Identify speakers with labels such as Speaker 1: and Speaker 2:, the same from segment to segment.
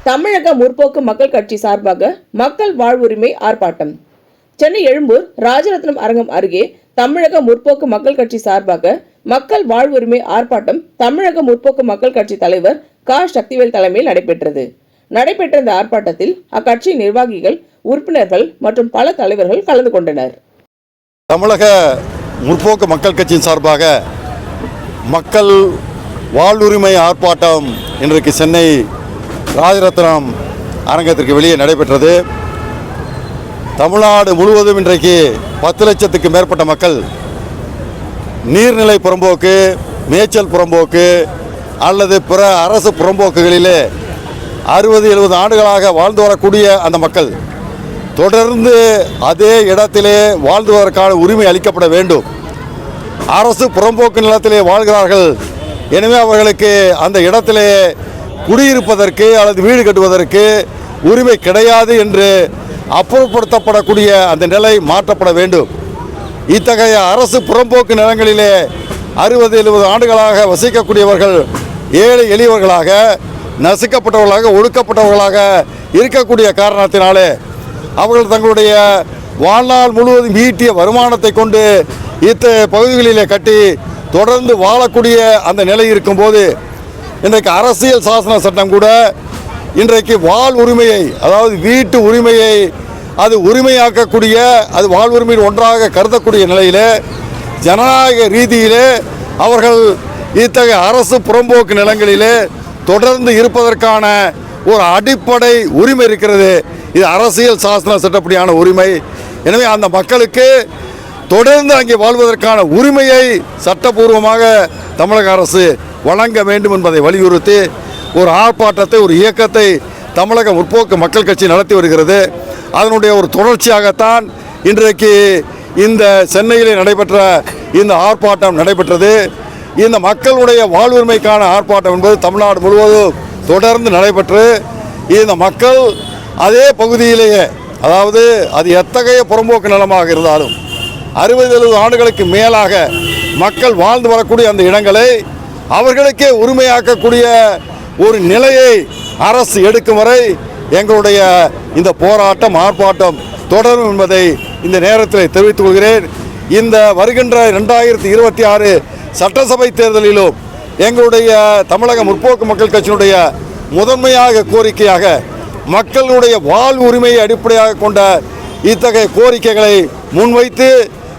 Speaker 1: தமிழக முற்போக்கு மக்கள் கட்சி சார்பாக மக்கள் வாழ்வுரிமை ஆர்ப்பாட்டம். சென்னை எழும்பூர் ராஜரத்னம் அரங்கம் அருகே தமிழக முற்போக்கு மக்கள் கட்சி சார்பாக மக்கள் வாழ்வுரிமை ஆர்ப்பாட்டம் தமிழக முற்போக்கு மக்கள் கட்சி தலைவர் க. சக்திவேல் தலைமையில் நடைபெற்றது. நடைபெற்ற இந்த ஆர்ப்பாட்டத்தில் அக்கட்சி நிர்வாகிகள், உறுப்பினர்கள் மற்றும் பல தலைவர்கள் கலந்து கொண்டனர்.
Speaker 2: தமிழக முற்போக்கு மக்கள் கட்சியின் சார்பாக மக்கள் வாழ்வுரிமை ஆர்ப்பாட்டம் இன்றைக்கு சென்னை ராஜரத்னம் அரங்கத்திற்கு வெளியே நடைபெற்றது. தமிழ்நாடு முழுவதும் இன்றைக்கு 10 லட்சத்துக்கு மேற்பட்ட மக்கள் நீர்நிலை புறம்போக்கு, மேய்ச்சல் புறம்போக்கு அல்லது பிற அரசு புறம்போக்குகளிலே 60-70 ஆண்டுகளாக வாழ்ந்து வரக்கூடிய அந்த மக்கள் தொடர்ந்து அதே இடத்திலே வாழ்ந்துவதற்கான உரிமை அளிக்கப்பட வேண்டும். அரசு புறம்போக்கு நிலத்திலே வாழ்கிறார்கள், எனவே அவர்களுக்கு அந்த இடத்திலே குடியிருப்பதற்கு அல்லது வீடு கட்டுவதற்கு உரிமை கிடையாது என்று அப்புறப்படுத்தப்படக்கூடிய அந்த நிலை மாற்றப்பட வேண்டும். இத்தகைய அரசு புறம்போக்கு நிலங்களிலே 60-70 ஆண்டுகளாக வசிக்கக்கூடியவர்கள் ஏழை எளியவர்களாக, நசுக்கப்பட்டவர்களாக, ஒடுக்கப்பட்டவர்களாக இருக்கக்கூடிய காரணத்தினாலே அவர்கள் தங்களுடைய வாழ்நாள் முழுவதும் ஈட்டிய வருமானத்தை கொண்டு இத்தகைய பகுதிகளிலே கட்டி தொடர்ந்து வாழக்கூடிய அந்த நிலை இருக்கும்போது இன்றைக்கு அரசியல் சாசன சட்டம் கூட இன்றைக்கு வாழ் உரிமையை, அதாவது வீட்டு உரிமையை அது உரிமையாக்கக்கூடிய, அது வாழ் உரிமையில் ஒன்றாக கருதக்கூடிய நிலையிலே ஜனநாயக ரீதியிலே அவர்கள் இத்தகைய அரசு புறம்போக்கு நிலங்களிலே தொடர்ந்து இருப்பதற்கான ஒரு அடிப்படை உரிமை இருக்கிறது. இது அரசியல் சாசன சட்டப்படியான உரிமை. எனவே அந்த மக்களுக்கு தொடர்ந்து அங்கே வாழ்வதற்கான உரிமையை சட்டபூர்வமாக தமிழக அரசு வழங்க வேண்டும் என்பதை வலியுறுத்தி ஒரு ஆர்ப்பாட்டத்தை, ஒரு இயக்கத்தை தமிழக முற்போக்கு மக்கள் கட்சி நடத்தி வருகிறது. அதனுடைய ஒரு தொடர்ச்சியாகத்தான் இன்றைக்கு இந்த சென்னையிலே நடைபெற்ற இந்த ஆர்ப்பாட்டம் நடைபெற்றது. இந்த மக்களுடைய வாழ்வுரிமைக்கான ஆர்ப்பாட்டம் என்பது தமிழ்நாடு முழுவதும் தொடர்ந்து நடைபெற்று இந்த மக்கள் அதே பகுதியிலேயே, அதாவது அது எத்தகைய புறம்போக்கு நிலமாக இருந்தாலும் 60-70 ஆண்டுகளுக்கு மேலாக மக்கள் வாழ்ந்து வரக்கூடிய அந்த இடங்களை அவர்களுக்கே உரிமையாக்கக்கூடிய ஒரு நிலையை அரசு எடுக்கும் வரை எங்களுடைய இந்த போராட்டம், ஆர்ப்பாட்டம் தொடரும் என்பதை இந்த நேரத்தில் தெரிவித்துக் கொள்கிறேன். இந்த வருகின்ற 2026 சட்டசபை தேர்தலிலும் எங்களுடைய தமிழக முற்போக்கு மக்கள் கட்சியினுடைய முதன்மையாக கோரிக்கையாக மக்களுடைய வாழ்வு உரிமையை அடிப்படையாக கொண்ட இத்தகைய கோரிக்கைகளை முன்வைத்து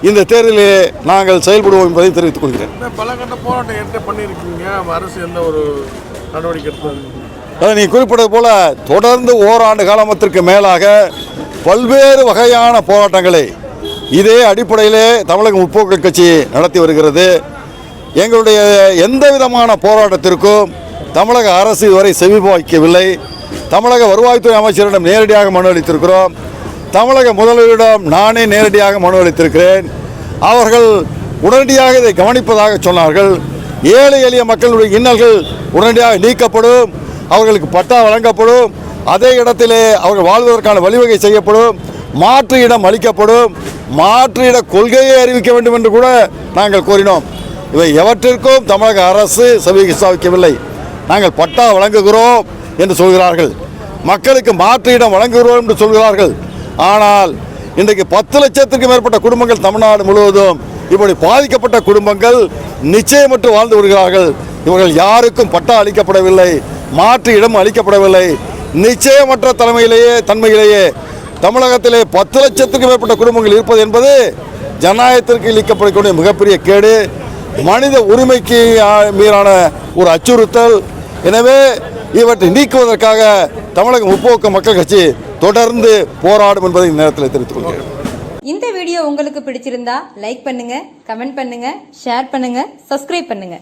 Speaker 2: இந்த தேர்தலில் நாங்கள் செயல்படுவோம் என்பதை தெரிவித்துக் கொள்கிறேன்.
Speaker 3: பல கட்ட போராட்டம் என்ன பண்ணியிருக்கீங்க, அரசு எந்த ஒரு நடவடிக்கை எடுத்தது?
Speaker 2: நீ குறிப்பிட்டது போல தொடர்ந்து ஓராண்டு காலத்திற்கு மேலாக பல்வேறு வகையான போராட்டங்களை இதே அடிப்படையிலே தமிழக முற்போக்கு கட்சி நடத்தி வருகிறது. எங்களுடைய எந்த விதமான போராட்டத்திற்கும் தமிழக அரசு இதுவரை செவிபாய்க்கவில்லை. தமிழக வருவாய்த்துறை அமைச்சரிடம் நேரடியாக மனு அளித்திருக்கிறோம். தமிழக முதல்வரிடம் நானே நேரடியாக மனு அளித்திருக்கிறேன். அவர்கள் உடனடியாக இதை கவனிப்பதாக சொன்னார்கள். ஏழை எளிய மக்களுடைய இன்னல்கள் உடனடியாக நீக்கப்படும், அவர்களுக்கு பட்டா வழங்கப்படும், அதே இடத்திலே அவர்கள் வாழ்வதற்கான வழிவகை செய்யப்படும், மாற்று இடம் அளிக்கப்படும், மாற்று இட கொள்கையை அறிவிக்க வேண்டும் என்று கூட நாங்கள் கோரினோம். இவை எவற்றிற்கும் தமிழக அரசு செவிசாய்க்கவில்லை. நாங்கள் பட்டா வழங்குகிறோம் என்று சொல்கிறார்கள், மக்களுக்கு மாற்று இடம் வழங்குகிறோம் என்று சொல்கிறார்கள். ஆனால் இன்றைக்கு 10 லட்சத்திற்கு மேற்பட்ட குடும்பங்கள் தமிழ்நாடு முழுவதும் இப்படி பாதிக்கப்பட்ட குடும்பங்கள் நிச்சயமற்று வாழ்ந்து வருகிறார்கள். இவர்கள் யாருக்கும் பட்டா அளிக்கப்படவில்லை, மாற்று இடம் அளிக்கப்படவில்லை. நிச்சயமற்ற தன்மையிலேயே தமிழகத்திலே 10 லட்சத்துக்கு மேற்பட்ட குடும்பங்கள் இருப்பது என்பது ஜனநாயகத்திற்கு அளிக்கப்படக்கூடிய மிகப்பெரிய கேடு, மனித உரிமைக்கு மீதான ஒரு அச்சுறுத்தல். எனவே இவற்றை நீக்குவதற்காக தமிழக முற்போக்கு மக்கள் கட்சி தொடர்ந்து போராடும் என்பதை இந்த நேரத்தில் தெரிவித்துக் கொள்கிறேன்.
Speaker 4: இந்த வீடியோ உங்களுக்கு பிடிச்சிருந்தா லைக் பண்ணுங்க, கமெண்ட் பண்ணுங்க, ஷேர் பண்ணுங்க, சப்ஸ்கிரைப் பண்ணுங்க.